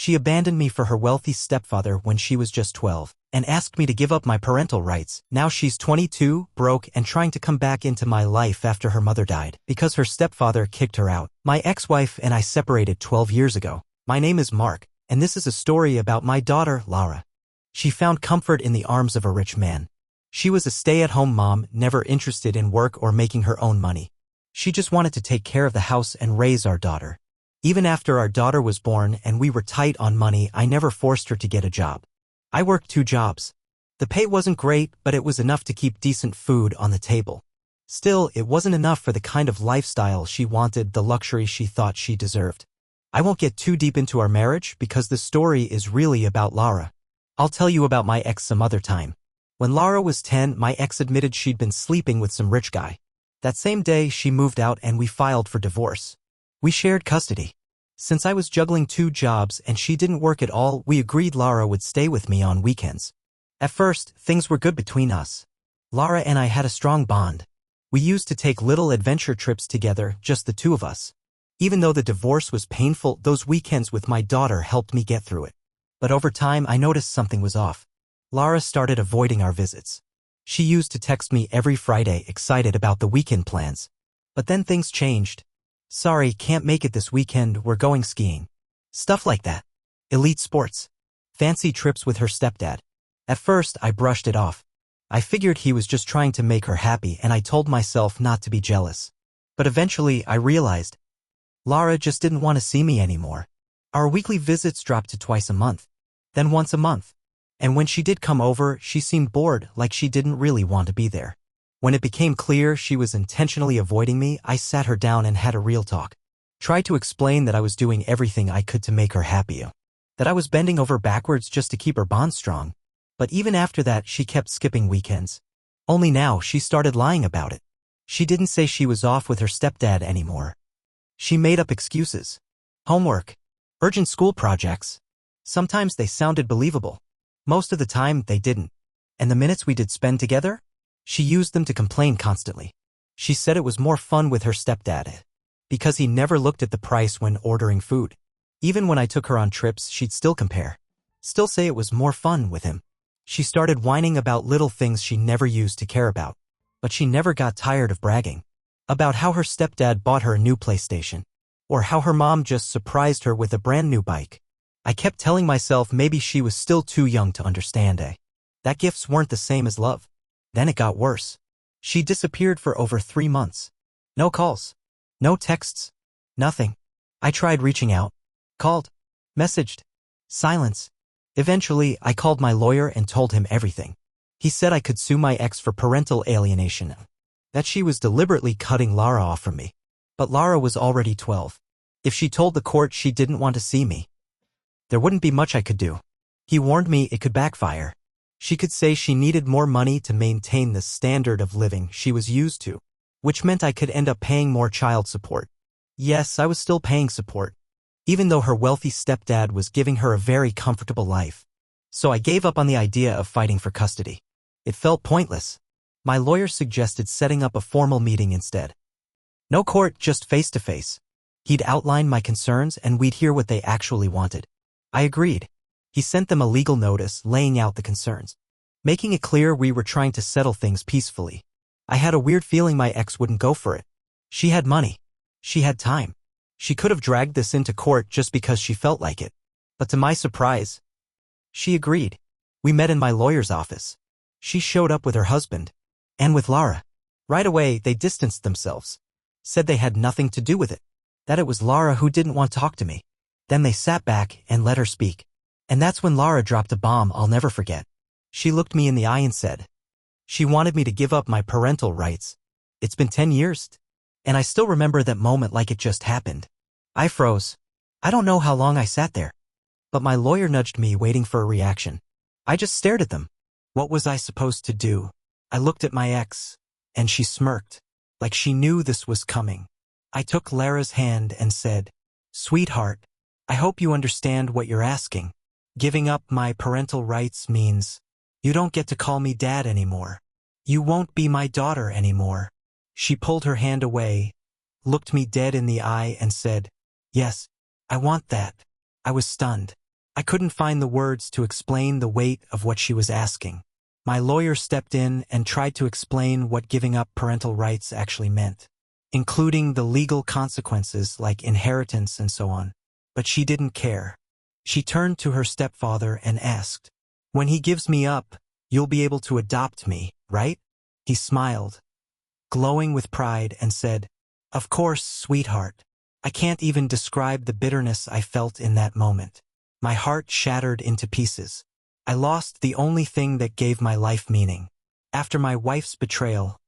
She abandoned me for her wealthy stepfather when she was just 12, and asked me to give up my parental rights. Now she's 22, broke, and trying to come back into my life after her mother died, because her stepfather kicked her out. My ex-wife and I separated 12 years ago. My name is Mark, and this is a story about my daughter, Laura. She found comfort in the arms of a rich man. She was a stay-at-home mom, never interested in work or making her own money. She just wanted to take care of the house and raise our daughter. Even after our daughter was born and we were tight on money, I never forced her to get a job. I worked 2 jobs. The pay wasn't great, but it was enough to keep decent food on the table. Still, it wasn't enough for the kind of lifestyle she wanted, the luxury she thought she deserved. I won't get too deep into our marriage because this story is really about Laura. I'll tell you about my ex some other time. When Laura was 10, my ex admitted she'd been sleeping with some rich guy. That same day, she moved out and we filed for divorce. We shared custody. Since I was juggling 2 jobs and she didn't work at all, we agreed Laura would stay with me on weekends. At first, things were good between us. Laura and I had a strong bond. We used to take little adventure trips together, just the 2 of us. Even though the divorce was painful, those weekends with my daughter helped me get through it. But over time, I noticed something was off. Laura started avoiding our visits. She used to text me every Friday, excited about the weekend plans. But then things changed. Sorry, can't make it this weekend, we're going skiing. Stuff like that. Elite sports. Fancy trips with her stepdad. At first, I brushed it off. I figured he was just trying to make her happy and I told myself not to be jealous. But eventually, I realized Laura just didn't want to see me anymore. Our weekly visits dropped to twice a month, then once a month. And when she did come over, she seemed bored, like she didn't really want to be there. When it became clear she was intentionally avoiding me, I sat her down and had a real talk. Tried to explain that I was doing everything I could to make her happy. That I was bending over backwards just to keep her bond strong. But even after that, she kept skipping weekends. Only now, she started lying about it. She didn't say she was off with her stepdad anymore. She made up excuses. Homework. Urgent school projects. Sometimes they sounded believable. Most of the time, they didn't. And the minutes we did spend together? She used them to complain constantly. She said it was more fun with her stepdad, because he never looked at the price when ordering food. Even when I took her on trips, she'd still compare. Still say it was more fun with him. She started whining about little things she never used to care about. But she never got tired of bragging. About how her stepdad bought her a new PlayStation. Or how her mom just surprised her with a brand new bike. I kept telling myself maybe she was still too young to understand, that gifts weren't the same as love. Then it got worse. She disappeared for over 3 months. No calls. No texts. Nothing. I tried reaching out. Called. Messaged. Silence. Eventually, I called my lawyer and told him everything. He said I could sue my ex for parental alienation. That she was deliberately cutting Laura off from me. But Laura was already 12. If she told the court she didn't want to see me, there wouldn't be much I could do. He warned me it could backfire. She could say she needed more money to maintain the standard of living she was used to, which meant I could end up paying more child support. Yes, I was still paying support, even though her wealthy stepdad was giving her a very comfortable life. So I gave up on the idea of fighting for custody. It felt pointless. My lawyer suggested setting up a formal meeting instead. No court, just face-to-face. He'd outline my concerns and we'd hear what they actually wanted. I agreed. He sent them a legal notice laying out the concerns, making it clear we were trying to settle things peacefully. I had a weird feeling my ex wouldn't go for it. She had money. She had time. She could have dragged this into court just because she felt like it. But to my surprise, she agreed. We met in my lawyer's office. She showed up with her husband. And with Laura. Right away, they distanced themselves. Said they had nothing to do with it. That it was Laura who didn't want to talk to me. Then they sat back and let her speak. And that's when Laura dropped a bomb I'll never forget. She looked me in the eye and said, she wanted me to give up my parental rights. It's been 10 years. And I still remember that moment like it just happened. I froze. I don't know how long I sat there. But my lawyer nudged me, waiting for a reaction. I just stared at them. What was I supposed to do? I looked at my ex, and she smirked, like she knew this was coming. I took Lara's hand and said, sweetheart, I hope you understand what you're asking. Giving up my parental rights means you don't get to call me dad anymore. You won't be my daughter anymore. She pulled her hand away, looked me dead in the eye and said, yes, I want that. I was stunned. I couldn't find the words to explain the weight of what she was asking. My lawyer stepped in and tried to explain what giving up parental rights actually meant, including the legal consequences like inheritance and so on. But she didn't care. She turned to her stepfather and asked, "When he gives me up, you'll be able to adopt me, right?" He smiled, glowing with pride, and said, "Of course, sweetheart." I can't even describe the bitterness I felt in that moment. My heart shattered into pieces. I lost the only thing that gave my life meaning. After my wife's betrayal,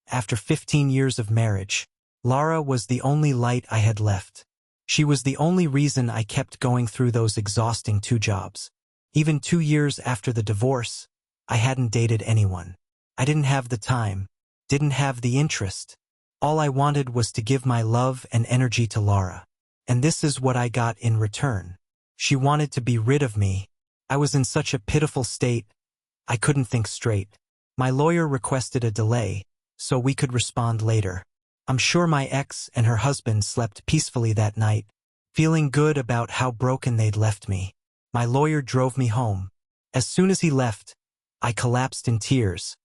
after 15 years of marriage, Laura was the only light I had left. She was the only reason I kept going through those exhausting 2 jobs. Even 2 years after the divorce, I hadn't dated anyone. I didn't have the time, didn't have the interest. All I wanted was to give my love and energy to Laura. And this is what I got in return. She wanted to be rid of me. I was in such a pitiful state, I couldn't think straight. My lawyer requested a delay, so we could respond later. I'm sure my ex and her husband slept peacefully that night, feeling good about how broken they'd left me. My lawyer drove me home. As soon as he left, I collapsed in tears,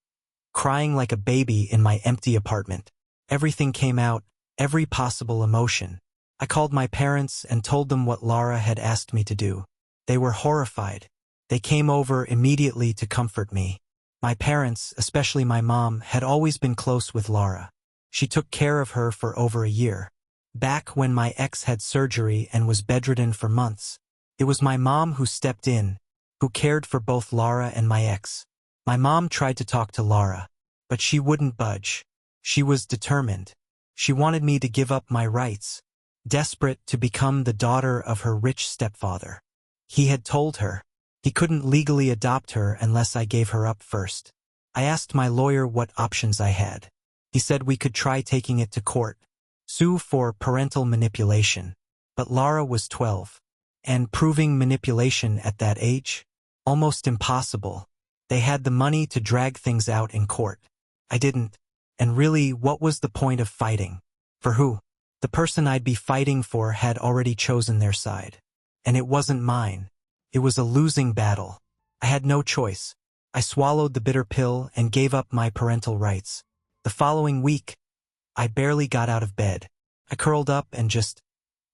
crying like a baby in my empty apartment. Everything came out, every possible emotion. I called my parents and told them what Laura had asked me to do. They were horrified. They came over immediately to comfort me. My parents, especially my mom, had always been close with Laura. She took care of her for over a year. Back when my ex had surgery and was bedridden for months, it was my mom who stepped in, who cared for both Laura and my ex. My mom tried to talk to Laura, but she wouldn't budge. She was determined. She wanted me to give up my rights, desperate to become the daughter of her rich stepfather. He had told her he couldn't legally adopt her unless I gave her up first. I asked my lawyer what options I had. He said we could try taking it to court, sue for parental manipulation. But Laura was 12, and proving manipulation at that age? Almost impossible. They had the money to drag things out in court. I didn't. And really, what was the point of fighting? For who? The person I'd be fighting for had already chosen their side. And it wasn't mine. It was a losing battle. I had no choice. I swallowed the bitter pill and gave up my parental rights. The following week, I barely got out of bed. I curled up and just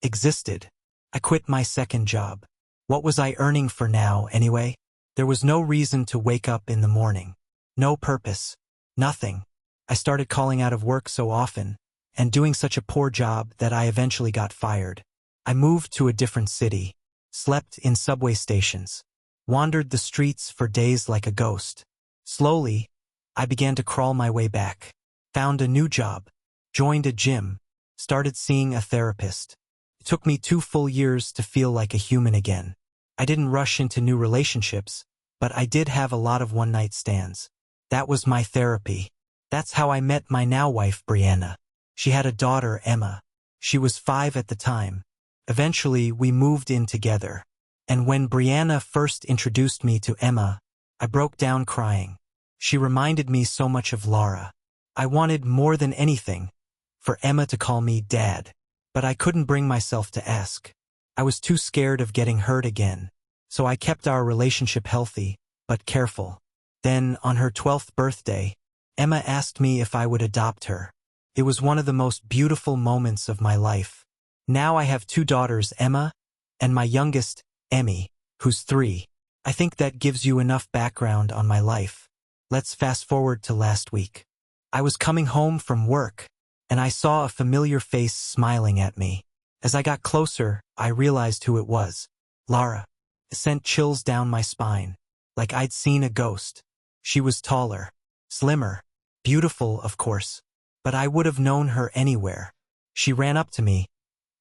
existed. I quit my second job. What was I earning for now, anyway? There was no reason to wake up in the morning. No purpose. Nothing. I started calling out of work so often, and doing such a poor job that I eventually got fired. I moved to a different city, slept in subway stations, wandered the streets for days like a ghost. Slowly, I began to crawl my way back, found a new job, joined a gym, started seeing a therapist. It took me 2 full years to feel like a human again. I didn't rush into new relationships, but I did have a lot of one-night stands. That was my therapy. That's how I met my now wife, Brianna. She had a daughter, Emma. She was 5 at the time. Eventually, we moved in together. And when Brianna first introduced me to Emma, I broke down crying. She reminded me so much of Laura. I wanted more than anything for Emma to call me Dad, but I couldn't bring myself to ask. I was too scared of getting hurt again, so I kept our relationship healthy, but careful. Then, on her 12th birthday, Emma asked me if I would adopt her. It was one of the most beautiful moments of my life. Now I have 2 daughters, Emma, and my youngest, Emmy, who's 3. I think that gives you enough background on my life. Let's fast forward to last week. I was coming home from work, and I saw a familiar face smiling at me. As I got closer, I realized who it was. Laura. It sent chills down my spine, like I'd seen a ghost. She was taller, slimmer, beautiful, of course, but I would have known her anywhere. She ran up to me,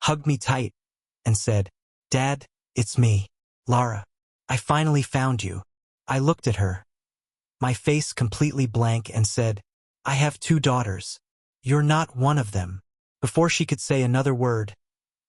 hugged me tight, and said, "Dad, it's me, Laura. I finally found you." I looked at her, my face completely blank, and said, "I have 2 daughters. You're not one of them." Before she could say another word,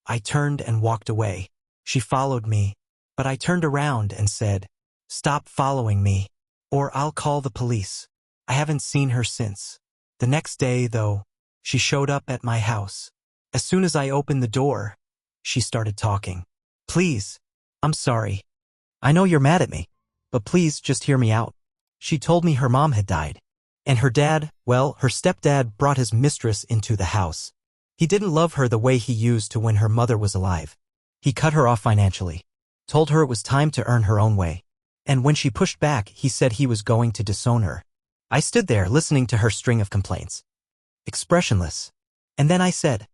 I turned and walked away. She followed me, but I turned around and said, "Stop following me, or I'll call the police." I haven't seen her since. The next day, though, she showed up at my house. As soon as I opened the door, she started talking. "Please, I'm sorry. I know you're mad at me, but please just hear me out. She told me her mom had died. And her dad, well, her stepdad brought his mistress into the house. He didn't love her the way he used to when her mother was alive. He cut her off financially, told her it was time to earn her own way. And when she pushed back, he said he was going to disown her. I stood there listening to her string of complaints, expressionless. And then I said,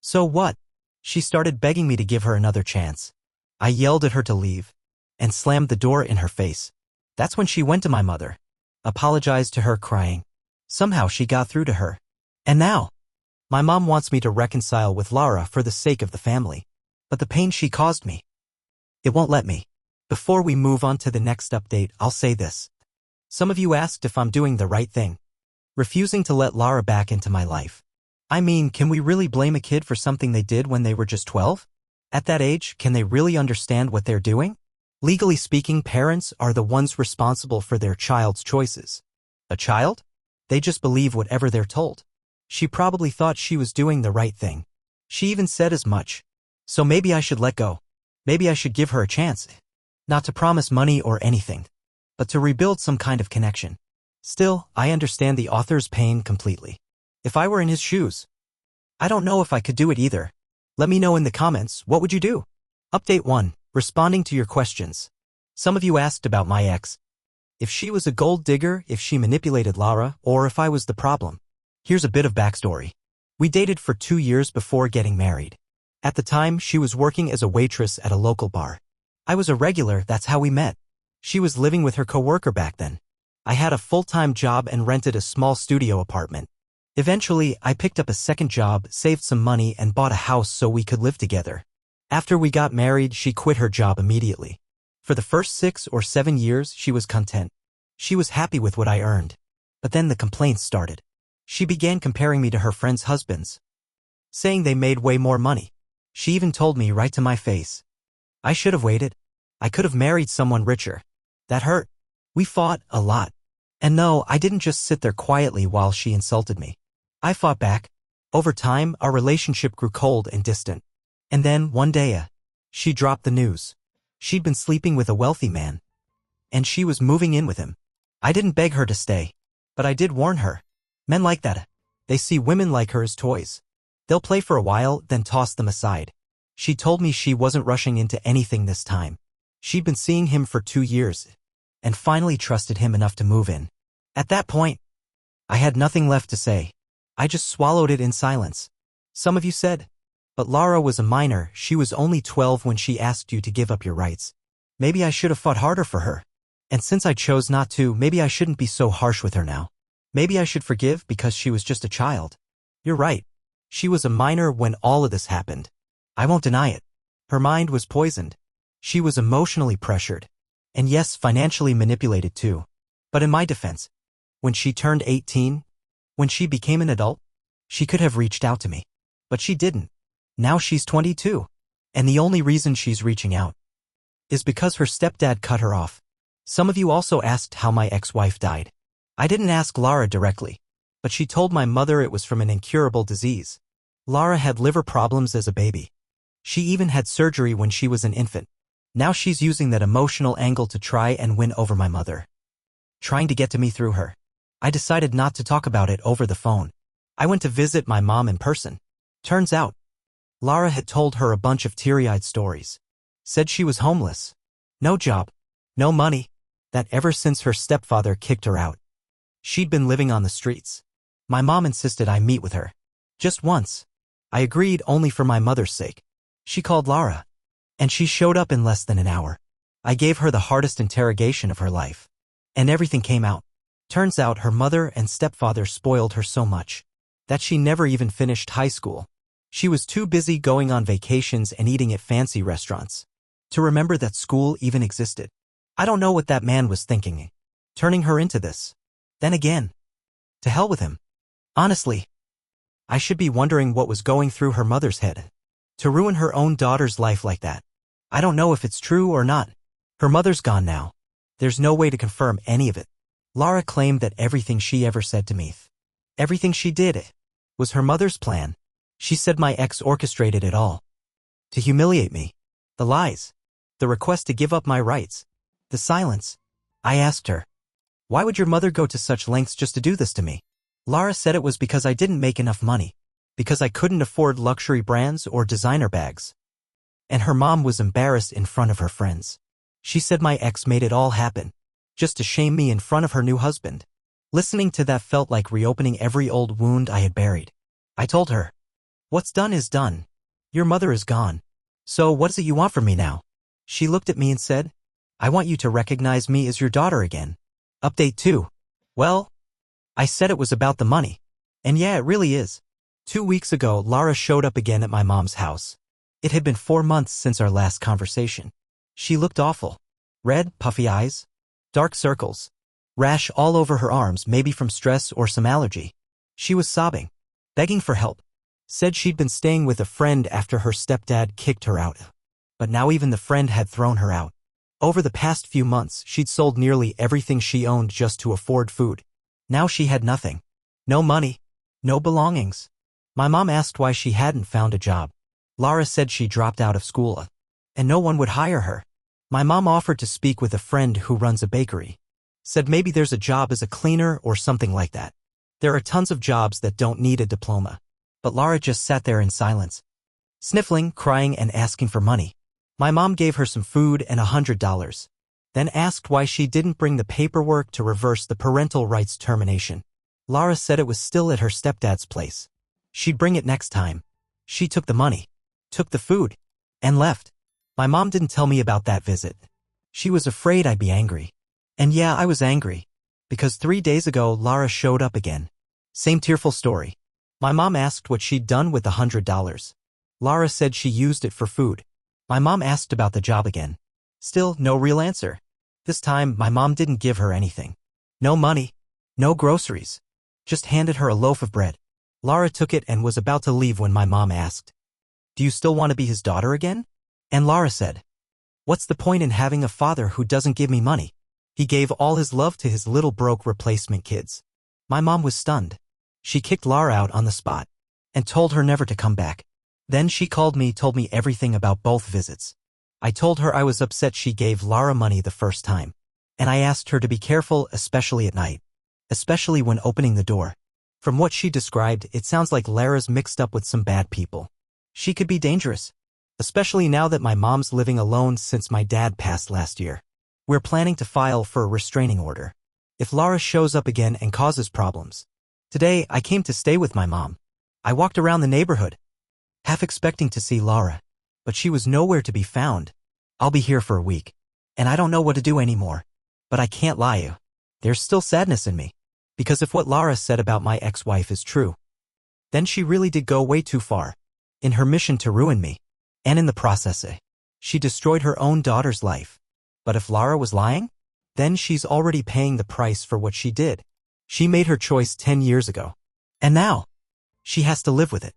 "So what?" She started begging me to give her another chance. I yelled at her to leave and slammed the door in her face. That's when she went to my mother, apologized to her crying. Somehow she got through to her. And now, my mom wants me to reconcile with Lara for the sake of the family. But the pain she caused me, it won't let me. Before we move on to the next update, I'll say this. Some of you asked if I'm doing the right thing, refusing to let Lara back into my life. I mean, can we really blame a kid for something they did when they were just 12? At that age, can they really understand what they're doing? Legally speaking, parents are the ones responsible for their child's choices. A child? They just believe whatever they're told. She probably thought she was doing the right thing. She even said as much. So maybe I should let go. Maybe I should give her a chance. Not to promise money or anything, but to rebuild some kind of connection. Still, I understand the author's pain completely. If I were in his shoes, I don't know if I could do it either. Let me know in the comments, what would you do? Update 1. Responding to your questions. Some of you asked about my ex. If she was a gold digger, if she manipulated Lara, or if I was the problem. Here's a bit of backstory. We dated for 2 years before getting married. At the time, she was working as a waitress at a local bar. I was a regular, that's how we met. She was living with her coworker back then. I had a full-time job and rented a small studio apartment. Eventually, I picked up a second job, saved some money, and bought a house so we could live together. After we got married, she quit her job immediately. For the first 6 or 7 years, she was content. She was happy with what I earned. But then the complaints started. She began comparing me to her friends' husbands, saying they made way more money. She even told me right to my face. I should have waited. I could have married someone richer. That hurt. We fought a lot. And no, I didn't just sit there quietly while she insulted me. I fought back. Over time, our relationship grew cold and distant. And then, one day, she dropped the news. She'd been sleeping with a wealthy man. And she was moving in with him. I didn't beg her to stay. But I did warn her. Men like that. They see women like her as toys. They'll play for a while, then toss them aside. She told me she wasn't rushing into anything this time. She'd been seeing him for 2 years, and finally trusted him enough to move in. At that point, I had nothing left to say. I just swallowed it in silence. Some of you said, but Lara was a minor, she was only 12 when she asked you to give up your rights. Maybe I should have fought harder for her. And since I chose not to, maybe I shouldn't be so harsh with her now. Maybe I should forgive because she was just a child. You're right. She was a minor when all of this happened. I won't deny it. Her mind was poisoned. She was emotionally pressured. And yes, financially manipulated too. But in my defense, when she turned 18, when she became an adult, she could have reached out to me. But she didn't. Now she's 22. And the only reason she's reaching out is because her stepdad cut her off. Some of you also asked how my ex-wife died. I didn't ask Lara directly, but she told my mother it was from an incurable disease. Lara had liver problems as a baby. She even had surgery when she was an infant. Now she's using that emotional angle to try and win over my mother, trying to get to me through her. I decided not to talk about it over the phone. I went to visit my mom in person. Turns out, Lara had told her a bunch of teary-eyed stories. Said she was homeless, no job, no money, that ever since her stepfather kicked her out, she'd been living on the streets. My mom insisted I meet with her. Just once. I agreed only for my mother's sake. She called Lara, and she showed up in less than an hour. I gave her the hardest interrogation of her life. And everything came out. Turns out her mother and stepfather spoiled her so much that she never even finished high school. She was too busy going on vacations and eating at fancy restaurants to remember that school even existed. I don't know what that man was thinking, turning her into this. Then again, to hell with him. Honestly, I should be wondering what was going through her mother's head to ruin her own daughter's life like that. I don't know if it's true or not. Her mother's gone now. There's no way to confirm any of it. Lara claimed that everything she ever said to me, everything she did, was her mother's plan. She said my ex orchestrated it all to humiliate me. The lies. The request to give up my rights. The silence. I asked her, "Why would your mother go to such lengths just to do this to me?" Lara said it was because I didn't make enough money, because I couldn't afford luxury brands or designer bags. And her mom was embarrassed in front of her friends. She said my ex made it all happen, just to shame me in front of her new husband. Listening to that felt like reopening every old wound I had buried. I told her, "What's done is done. Your mother is gone. So what is it you want from me now?" She looked at me and said, "I want you to recognize me as your daughter again." Update 2. Well, I said it was about the money. And yeah, it really is. 2 weeks ago, Lara showed up again at my mom's house. It had been 4 months since our last conversation. She looked awful. Red, puffy eyes, dark circles, rash all over her arms, maybe from stress or some allergy. She was sobbing, begging for help. Said she'd been staying with a friend after her stepdad kicked her out. But now even the friend had thrown her out. Over the past few months, she'd sold nearly everything she owned just to afford food. Now she had nothing. No money. No belongings. My mom asked why she hadn't found a job. Lara said she dropped out of school, and no one would hire her. My mom offered to speak with a friend who runs a bakery. Said maybe there's a job as a cleaner or something like that. There are tons of jobs that don't need a diploma. But Lara just sat there in silence, sniffling, crying, and asking for money. My mom gave her some food and $100, then asked why she didn't bring the paperwork to reverse the parental rights termination. Lara said it was still at her stepdad's place. She'd bring it next time. She took the money, took the food, and left. My mom didn't tell me about that visit. She was afraid I'd be angry. And yeah, I was angry. Because 3 days ago, Lara showed up again. Same tearful story. My mom asked what she'd done with the $100. Lara said she used it for food. My mom asked about the job again. Still, no real answer. This time, my mom didn't give her anything. No money. No groceries. Just handed her a loaf of bread. Lara took it and was about to leave when my mom asked, "Do you still want to be his daughter again?" And Lara said, "What's the point in having a father who doesn't give me money? He gave all his love to his little broke replacement kids." My mom was stunned. She kicked Lara out on the spot and told her never to come back. Then she called me, told me everything about both visits. I told her I was upset she gave Lara money the first time, and I asked her to be careful, especially at night, especially when opening the door. From what she described, it sounds like Lara's mixed up with some bad people. She could be dangerous, especially now that my mom's living alone since my dad passed last year. We're planning to file for a restraining order if Lara shows up again and causes problems. Today, I came to stay with my mom. I walked around the neighborhood, half expecting to see Lara, but she was nowhere to be found. I'll be here for a week, and I don't know what to do anymore. But I can't lie you. There's still sadness in me, because if what Lara said about my ex-wife is true, then she really did go way too far in her mission to ruin me. And in the process, she destroyed her own daughter's life. But if Lara was lying, then she's already paying the price for what she did. She made her choice 10 years ago. And now, she has to live with it.